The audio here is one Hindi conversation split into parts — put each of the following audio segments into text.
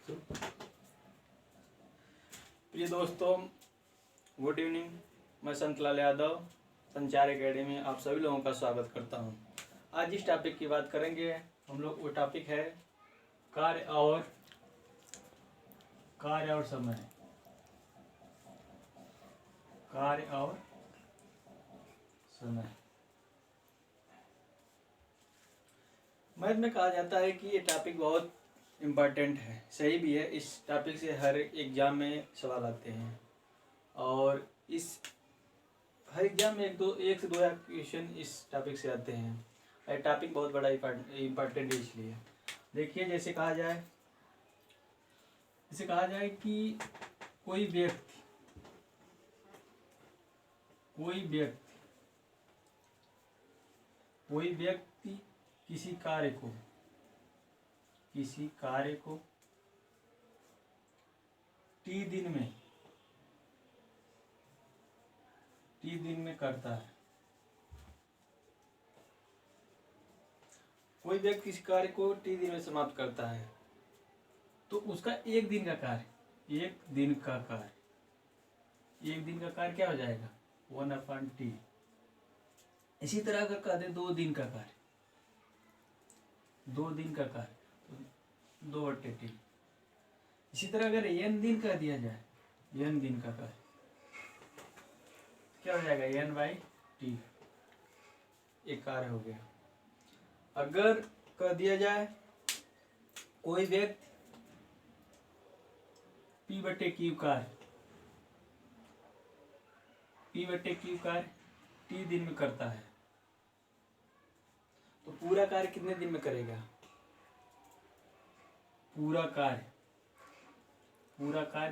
प्रिय दोस्तों, गुड इवनिंग। मैं संतलाल यादव संचार एकेडमी में आप सभी लोगों का स्वागत करता हूं। आज जिस टॉपिक की बात करेंगे हम लोग, वो टॉपिक है कार्य और समय। कार्य और समय। मैथ में कहा जाता है कि ये टॉपिक बहुत इम्पॉर्टेंट है। सही भी है, इस टॉपिक से हर एग्जाम में सवाल आते हैं और इस हर एग्जाम में एक से दो क्वेश्चन इस टॉपिक से आते हैं। ये टॉपिक बहुत बड़ा इम्पॉर्टेंट है। इसलिए देखिए, जैसे कहा जाए कि कोई व्यक्ति किसी कार्य को टी दिन में करता है। कोई व्यक्ति किसी कार्य को टी दिन में समाप्त करता है तो उसका एक दिन का कार्य क्या हो जाएगा? 1/t। इसी तरह अगर कह दे 2 दिन का कार्य तो 2/t। इसी तरह अगर n दिन कह दिया जाए, n दिन का कार्य क्या हो जाएगा? n/t। एक कार्य हो गया। अगर कह दिया जाए कोई व्यक्ति p/q कार्य t दिन में करता है तो पूरा कार्य कितने दिन में करेगा? पूरा कार्य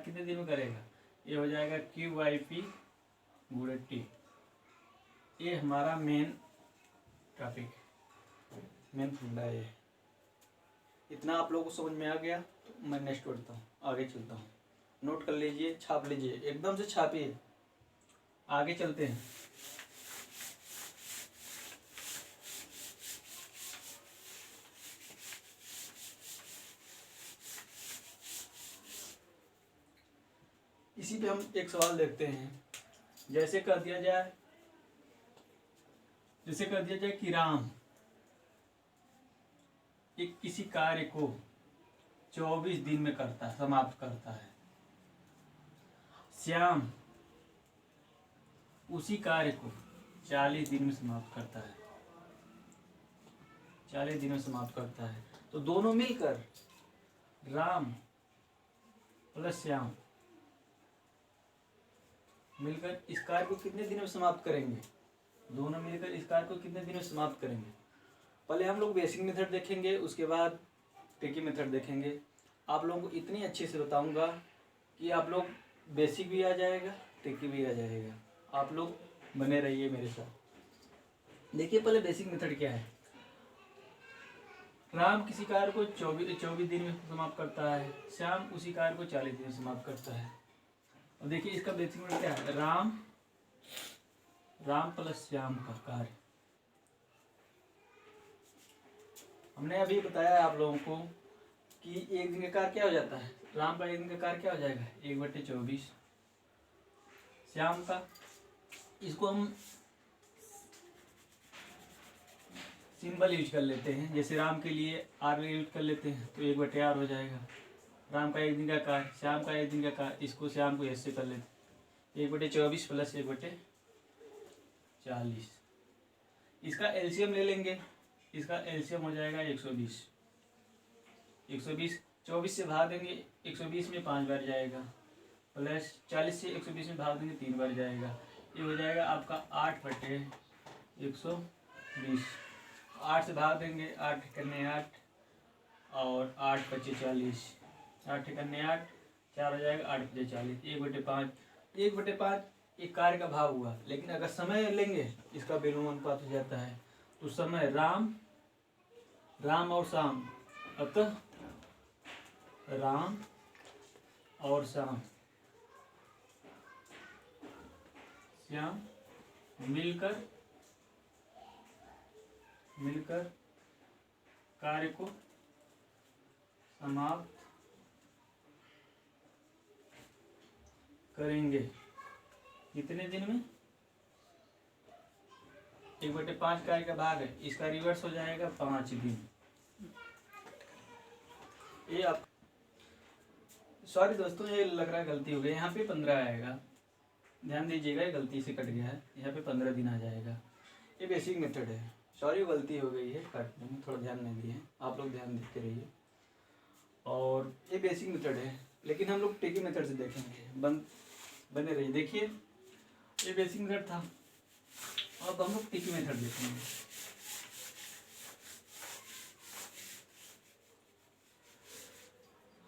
कितने दिन में करेगा? ये हो जाएगा q/p/t। ये हमारा मेन टॉपिक है, मेन फंडा है। इतना आप लोगों को समझ में आ गया तो मैं नेक्स्ट बढ़ता हूँ, आगे चलता हूँ। नोट कर लीजिए, छाप लीजिए, एकदम से छापिए। आगे चलते हैं। इसी पे हम एक सवाल देखते हैं। जैसे कह दिया जाए कि राम एक किसी कार्य को 24 दिन में समाप्त करता है। श्याम उसी कार्य को 40 दिन में समाप्त करता है। तो दोनों मिलकर, राम प्लस श्याम मिलकर इस कार्य को कितने दिन में समाप्त करेंगे? दोनों मिलकर इस कार्य को कितने दिन में समाप्त करेंगे? पहले हम लोग बेसिक मेथड देखेंगे, उसके बाद ट्रिकी मेथड देखेंगे। आप लोगों को इतनी अच्छे से बताऊंगा कि आप लोग बेसिक भी आ जाएगा, ट्रिकी भी आ जाएगा। आप लोग बने रहिए मेरे साथ। देखिए, पहले बेसिक मेथड क्या है। राम किसी कार्य को 24 दिन में समाप्त करता है, श्याम उसी कार्य को 40 दिन में समाप्त करता है। और देखिए, इसका बेसिक मेथड क्या है। राम प्लस श्याम का कार्य। हमने अभी बताया आप लोगों को कि एक दिन का कार्य क्या हो जाता है। राम का एक दिन का कार्य क्या हो जाएगा? 1/24। श्याम का, इसको हम सिंबल यूज कर लेते हैं। जैसे राम के लिए r यूज कर लेते हैं तो 1/r हो जाएगा। राम का एक दिन का कार्य, श्याम का एक दिन का कार्य, इसको श्याम को ऐसे कर लेते हैं 1/24 प्लस 1/40। इसका एलसीएम ले लेंगे। इसका एलसीएम हो जाएगा 120। 24 से भाग देंगे, 120 में 5 बार जाएगा, प्लस 40 से 120 में भाग देंगे 3 बार जाएगा। ये हो जाएगा आपका 8/120। 8 से भाग देंगे, 8 × 8 और 8 × 5 = 40। 8 × 8 4 हो जाएगा, 8 × 40, 1/5। 1/5 एक कार्य का भाग हुआ। लेकिन अगर समय लेंगे, इसका विलोम अनुपात हो जाता है। तो समय राम और श्याम, अतः राम और श्याम मिलकर कार्य को समाप्त करेंगे कितने दिन में? 1/5 कार्य का भाग है, इसका रिवर्स हो जाएगा 5 दिन। ये आप सॉरी दोस्तों, ये लग रहा है गलती हो गई, यहाँ पे 15 आएगा, ध्यान दीजिएगा, ये गलती से कट गया है, यहाँ पे 15 दिन आ जाएगा। ये बेसिक मेथड है, सॉरी गलती हो गई है काटने में, थोड़ा ध्यान नहीं दिए, आप लोग ध्यान देते रहिए। और ये बेसिक मेथड है, लेकिन हम लोग ट्रिकी मेथड से देखेंगे, बने रहिए। देखिए ये बेसिक मेथड था, अब हम लोग ट्रिकी मेथड देखेंगे।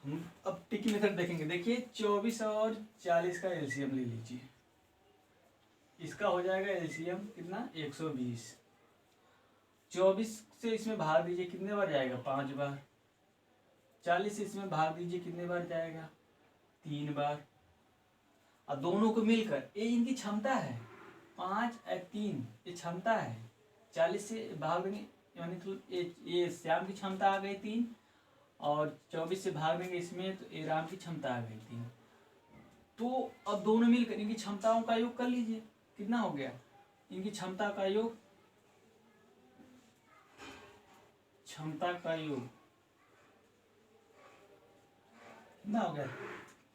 हम अब ट्रिकी मेथड देखेंगे। देखिए 24 और 40 का एलसीएम ले लीजिए, इसका हो जाएगा एलसीएम कितना? 120। 24 से इसमें भाग दीजिए, कितने बार जाएगा? 5 बार। 40 से इसमें भाग दीजिए, कितने बार जाएगा? 3 बार। और दोनों को मिलकर, ये इनकी क्षमता है, 5 और 3 ये क्षमता है। 40 से भाग देंगे यानी तो ये श्याम की क्षमता आ गई 3, और 24 से भाग देंगे इसमें तो ये राम की क्षमता आ गई 3। तो अब दोनों मिलकर इनकी क्षमताओं का योग कर लीजिए, कितना हो गया? इनकी क्षमता का योग, क्षमता का योग कितना हो गया?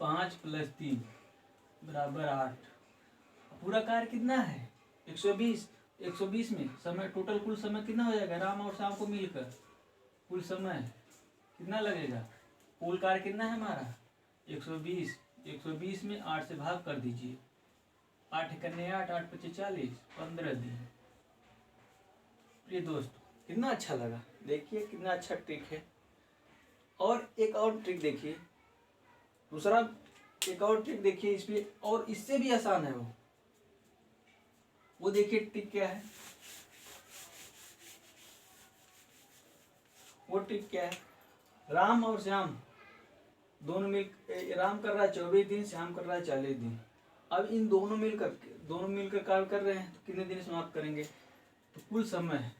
5 + 3 = 8। पूरा कार्य कितना है? 120। 120 में समय, टोटल कुल समय कितना हो जाएगा? राम और श्याम को मिलकर कुल समय कितना लगेगा? कुल कार्य कितना है हमारा? 120। 120 में 8 से भाग कर दीजिए, 8 × 8, 8 × 5 = 40, 15 दिन। प्रिय दोस्तों, कितना अच्छा लगा, देखिए कितना अच्छा ट्रिक है। और एक और ट्रिक देखिए, दूसरा एक और ट्रिक देखिए इस पे, और इससे भी आसान है वो देखिए ट्रिक क्या है। वो ट्रिक क्या है? राम और श्याम दोनों मिल, राम कर रहा है 24 दिन, श्याम कर रहा है 40 दिन। अब इन दोनों मिलकर कार्य कर रहे हैं, तो कितने दिन समाप्त करेंगे? तो कुल समय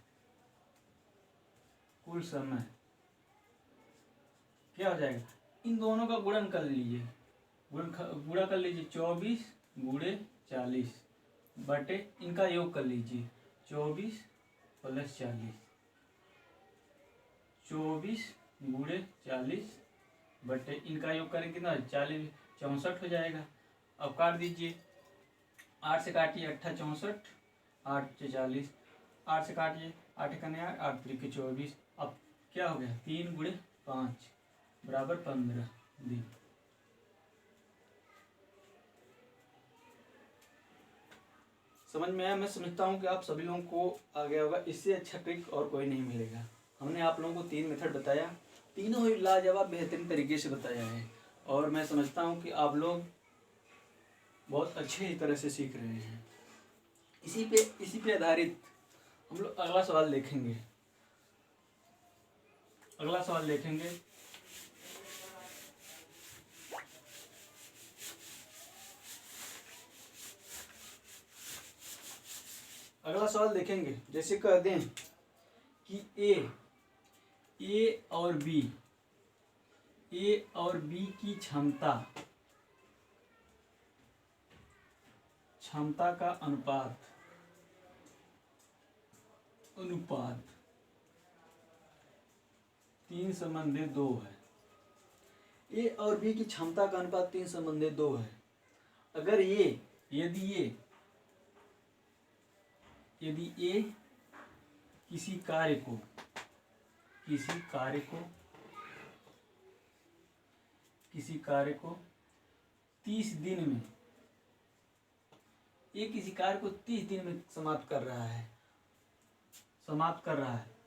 क्या हो जाएगा? इन दोनों का गुणन कर लीजिए, गुणा कर लीजिए, 24 × 40 बटे इनका योग कर लीजिए, 24 + 40, 24 × 40 बटे इनका योग करें कितना? 40 64 हो जाएगा। अब काट दीजिए, 8 से काटिए, 8 × 64, 8 × 40, 8 से काटिए, 8 × 8, 8 × 24। अब क्या हो गया? 3 × 5 = 15 दिन। समझ में आया? मैं समझता हूँ कि आप सभी लोगों को आ गया होगा, इससे अच्छा ट्रिक और कोई नहीं मिलेगा। हमने आप लोगों को 3 मेथड बताया, तीनों ही लाजवाब बेहतरीन तरीके से बताया है, और मैं समझता हूँ कि आप लोग बहुत अच्छे तरह से सीख रहे हैं। इसी पे आधारित हम लोग अगला सवाल देखेंगे। अगला सवाल देखेंगे, जैसे कह दें कि ए और बी की क्षमता का अनुपात 3:2 है। ए और बी की क्षमता का अनुपात 3:2 है। अगर यदि ए किसी कार्य को 30 दिन में, ये किसी कार्य को 30 दिन में समाप्त कर रहा है,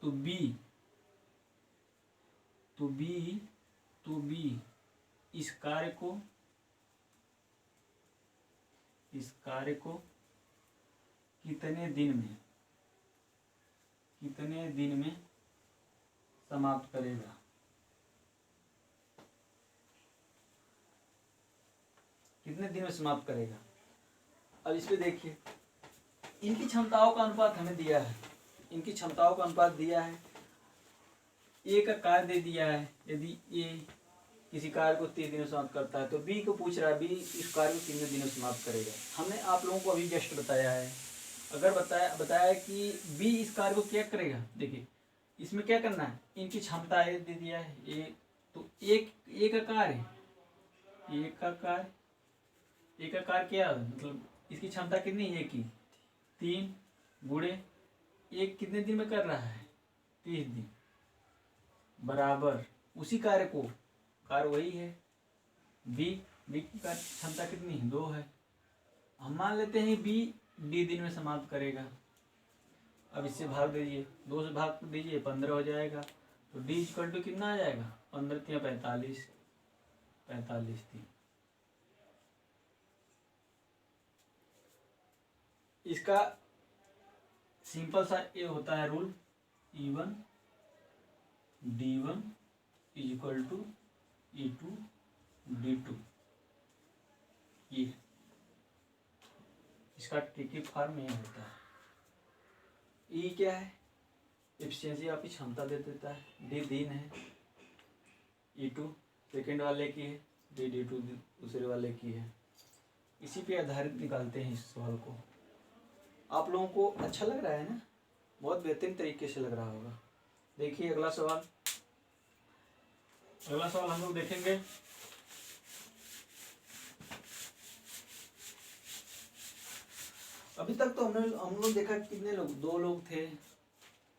तो बी इस कार्य को कितने दिन में समाप्त करेगा? कितने दिन में समाप्त करेगा? अब इस पे देखिए, इनकी क्षमताओं का अनुपात हमें दिया है, ए का कार्य दे दिया है। यदि ए किसी कार्य को 30 दिनों में समाप्त करता है, तो बी को पूछ रहा है बी इस कार्य को कितने दिनों में समाप्त करेगा। हमने आप लोगों को अभी जस्ट बताया है, अगर बताया कि बी इस कार्य को क्या करेगा। देखिए इसमें क्या करना है, इनकी क्षमता है दे दिया है एक, तो एक का कार्य क्या है, मतलब इसकी क्षमता कितनी है, एक की 3 गुणे एक कितने दिन में कर रहा है, 30 दिन, बराबर उसी कार्य को, कार्य वही है बी की क्षमता कितनी है 2 है। हम मान लेते हैं बी डी दिन में समाप्त करेगा। अब इससे भाग दीजिए, 2 से भाग दीजिए 15 हो जाएगा, तो डी इक्वल टू कितना आ जाएगा, 15 3 45 3। इसका सिंपल सा ये होता है rule, E1 D1 is equal to E2 D2। ये इसका ट्रिकी फॉर्म ये होता है। ई क्या है, एफिशिएंसी आपकी क्षमता दे देता है, डी दिन है, E2 सेकेंड वाले की है, D2 दूसरे वाले की है। इसी पे आधारित निकालते हैं इस सवाल को। आप लोगों को अच्छा लग रहा है ना, बहुत बेहतरीन तरीके से लग रहा होगा। देखिए अगला सवाल हम लोग देखेंगे। अभी तक तो हम लोग देखा कितने लोग, 2 लोग थे,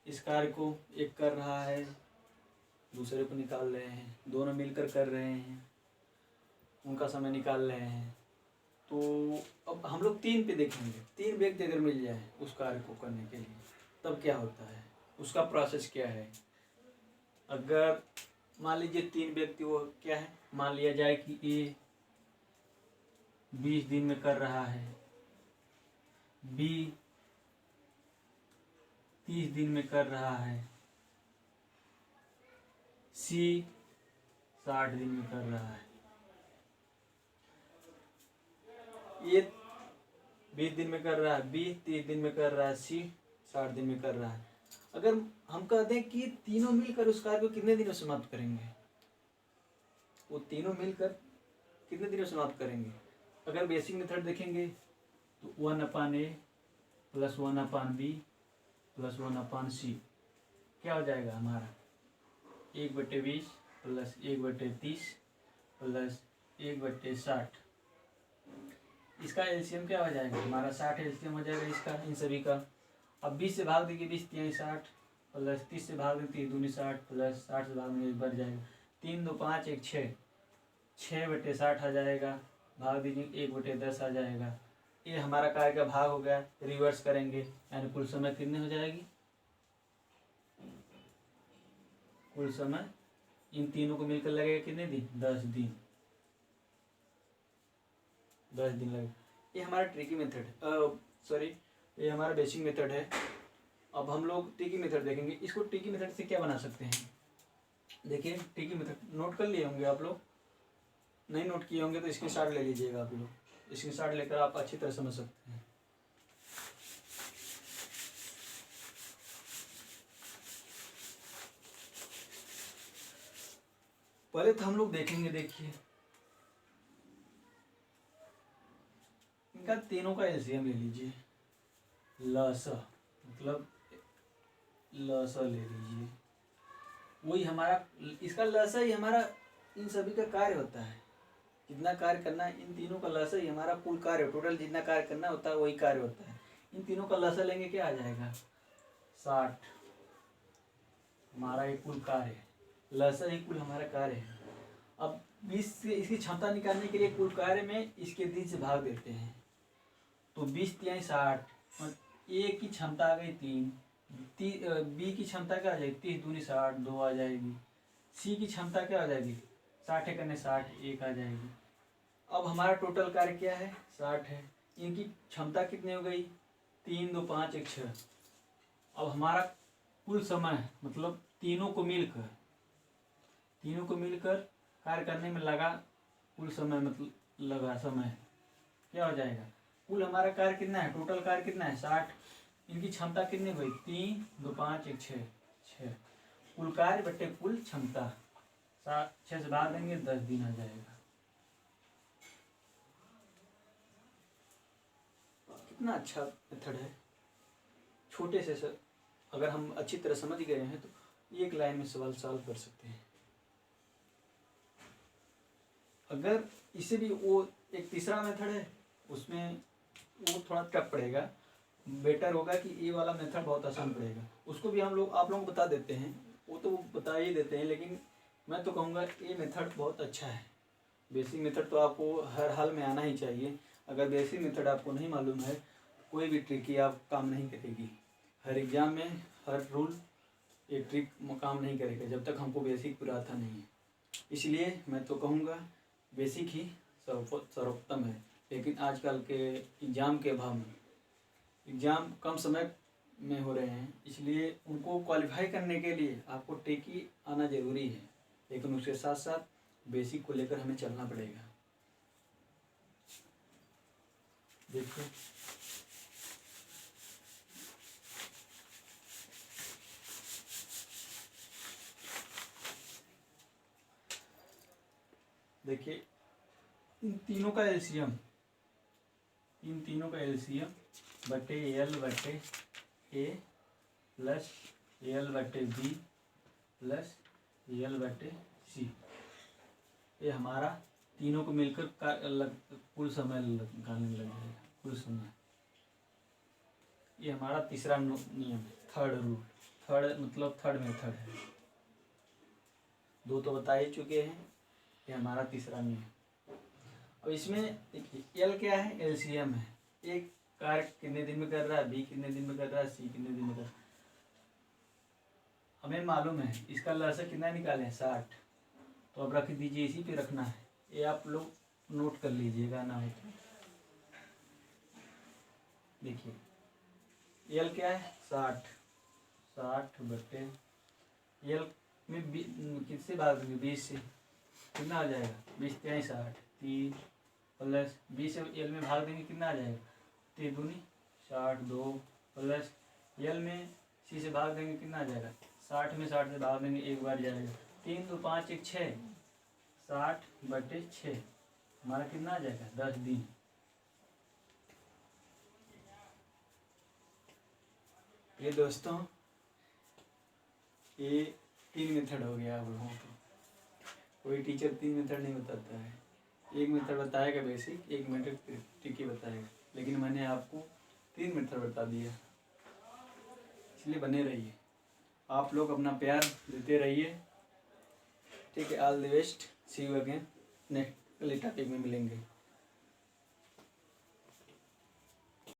इस कार्य को एक कर रहा है, दूसरे को निकाल रहे हैं, दोनों मिलकर कर रहे हैं, उनका समय निकाल रहे हैं। तो अब हम लोग 3 पे देखेंगे, 3 व्यक्ति अगर मिल जाए उस कार्य को करने के लिए तब क्या होता है, उसका प्रोसेस क्या है। अगर मान लीजिए 3 व्यक्ति, वो क्या है, मान लिया जाए कि ए 20 दिन में कर रहा है, बी 30 दिन में कर रहा है, सी 60 दिन में कर रहा है। ये 20 दिन में कर रहा है, बी 30 दिन में कर रहा है, सी 60 दिन में कर रहा है। अगर हम कह दें कि तीनों मिलकर उस कार्य को कितने दिनों में समाप्त करेंगे, वो तीनों मिलकर कितने दिनों में समाप्त करेंगे। अगर बेसिक मेथड देखेंगे तो 1/a plus 1/b plus 1/c क्या हो जाएगा हमारा, 1/20 प्लस 1/30 प्लस 1/60। इसका एलसीएम क्या हो जाएगा हमारा, 60 एलसीएम हो जाएगा इसका, इन सभी का। अब 20 से भाग देंगे, 20 3 60 प्लस 30 से भाग देंगे 3 दूनी 60 प्लस 60 से भाग देंगे बढ़ जाएगा, 3 2 5 1 6, 6/60 आ जाएगा, भाग दीजिए 1/10 आ जाएगा। ये हमारा कार्य का भाग हो गया। रिवर्स करेंगे यानी कुल समय कितने हो जाएगी, कुल समय इन तीनों को मिलकर लगेगा कितने दिन, 10 दिन, 10 दिन लगेगा। ये हमारा ट्रिकी मेथड ये हमारा बेसिक मेथड है। अब हम लोग ट्रिकी मेथड देखेंगे। इसको ट्रिकी मेथड से क्या बना सकते हैं, देखिए ट्रिकी मेथड नोट कर लिए होंगे आप लोग, नहीं नोट किए होंगे तो स्क्रीनशॉट ले लीजिएगा आप लोग, स्क्रीनशॉट लेकर आप अच्छी तरह समझ सकते हैं। पहले तो हम लोग देखेंगे, देखिए इनका तीनों का एलसीएम ले लीजिए, मतलब लसा ले लीजिए, वही हमारा, इसका लसा ही हमारा इन सभी का कार्य होता है। जितना कार्य करना है इन तीनों का लसा ही हमारा कुल कार्य, टोटल जितना कार्य करना होता है वही कार्य होता है। इन तीनों का लसा लेंगे क्या आ जाएगा, 60 हमारा एक कुल कार्य है, लसा ही कुल हमारा कार्य है। अब 20 से इसकी क्षमता निकालने के लिए कुल कार्य में इसके 3 से भाग देते हैं, तो 20 3 60, ए की क्षमता आ गई 3, बी की क्षमता क्या आ जाएगी 30 दूनी 60 2 आ जाएगी, सी की क्षमता क्या आ जाएगी 60 करने 60 1 आ जाएगी। अब हमारा टोटल कार्य क्या है 60 है, इनकी क्षमता कितनी हो गई 3 2 5 1 6। अब हमारा कुल समय मतलब तीनों को मिलकर कार्य करने में लगा कुल समय, मतलब लगा समय क्या हो जाएगा, कुल हमारा कार्य कितना है, टोटल कार्य कितना है 60, इनकी क्षमता कितनी हुई 3 2 5 1 6, कुल कार्य बटे कुल क्षमता 6 से भाग देंगे 10 दिन आ जाएगा। कितना अच्छा मेथड है। छोटे से सर अगर हम अच्छी तरह समझ गए हैं तो एक लाइन में सवाल सॉल्व कर सकते हैं। अगर इसे भी वो एक तीसरा मेथड है, उसमें वो थोड़ा टफ पड़ेगा, बेटर होगा कि ये वाला मेथड बहुत आसान पड़ेगा। उसको भी हम लोग आप लोगों को बता देते हैं, वो तो बता ही देते हैं, लेकिन मैं तो कहूँगा ये मेथड बहुत अच्छा है। बेसिक मेथड तो आपको हर हाल में आना ही चाहिए। अगर बेसिक मेथड आपको नहीं मालूम है, कोई भी ट्रिक ही आप काम नहीं करेगी। हर एग्ज़ाम में हर रूल ये ट्रिक काम नहीं करेगा जब तक हमको बेसिक पूरा आता नहीं है। इसलिए मैं तो कहूँगा बेसिक ही सर्वोत्तम है। लेकिन आजकल के एग्ज़ाम के अभाव में एग्ज़ाम कम समय में हो रहे हैं, इसलिए उनको क्वालिफाई करने के लिए आपको ट्रिक ही आना ज़रूरी है, लेकिन उसके साथ साथ बेसिक को लेकर हमें चलना पड़ेगा। देखिए देखिए इन तीनों का एलसीएम, इन तीनों का एलसीएम बटे एल बटे ए प्लस एल बटे बी प्लस एल बटे सी, ये हमारा तीनों को मिलकर कुल समय निकालने लग जाएगा। कुल समय ये हमारा तीसरा नियम है, थर्ड रूल। थर्ड मतलब थर्ड मेथड है। दो तो बता ही चुके हैं, ये हमारा तीसरा नियम। अब इसमें देखिए एल क्या है, एलसीएम है। एक कार्य कितने दिन में कर रहा है, बी कितने दिन में कर रहा है, सी कितने दिन में कर रहा है। हमें मालूम है इसका लसक कितना निकालें 60, तो अब रख दीजिए, इसी पे रखना है। ये आप लोग नोट कर लीजिएगा ना हो तो। देखिए एल क्या है 60, 60 बटे एल में किससे भाग देंगे 20 से, कितना आ जाएगा 20 3 60, 3 प्लस 20 से एल में भाग देंगे कितना आ जाएगा 3 दूनी 60, 2 प्लस एल में सी से भाग देंगे कितना आ जाएगा 60 में 60 से भाग देंगे एक बार जाएगा 3 2 5 1 6, 60 बटे 6 हमारा कितना आ जाएगा 10 दिन। ये दोस्तों ये 3 मेथड हो गया आप लोगों को। कोई टीचर 3 मेथड नहीं बताता है, एक मेथड बताएगा बेसिक, एक मेथड ट्रिकी बताएगा, लेकिन मैंने आपको 3 मेथड बता दिया। इसलिए बने रहिए, आप लोग अपना प्यार देते रहिए। ठीक है, all the best, see you again, next topic में मिलेंगे।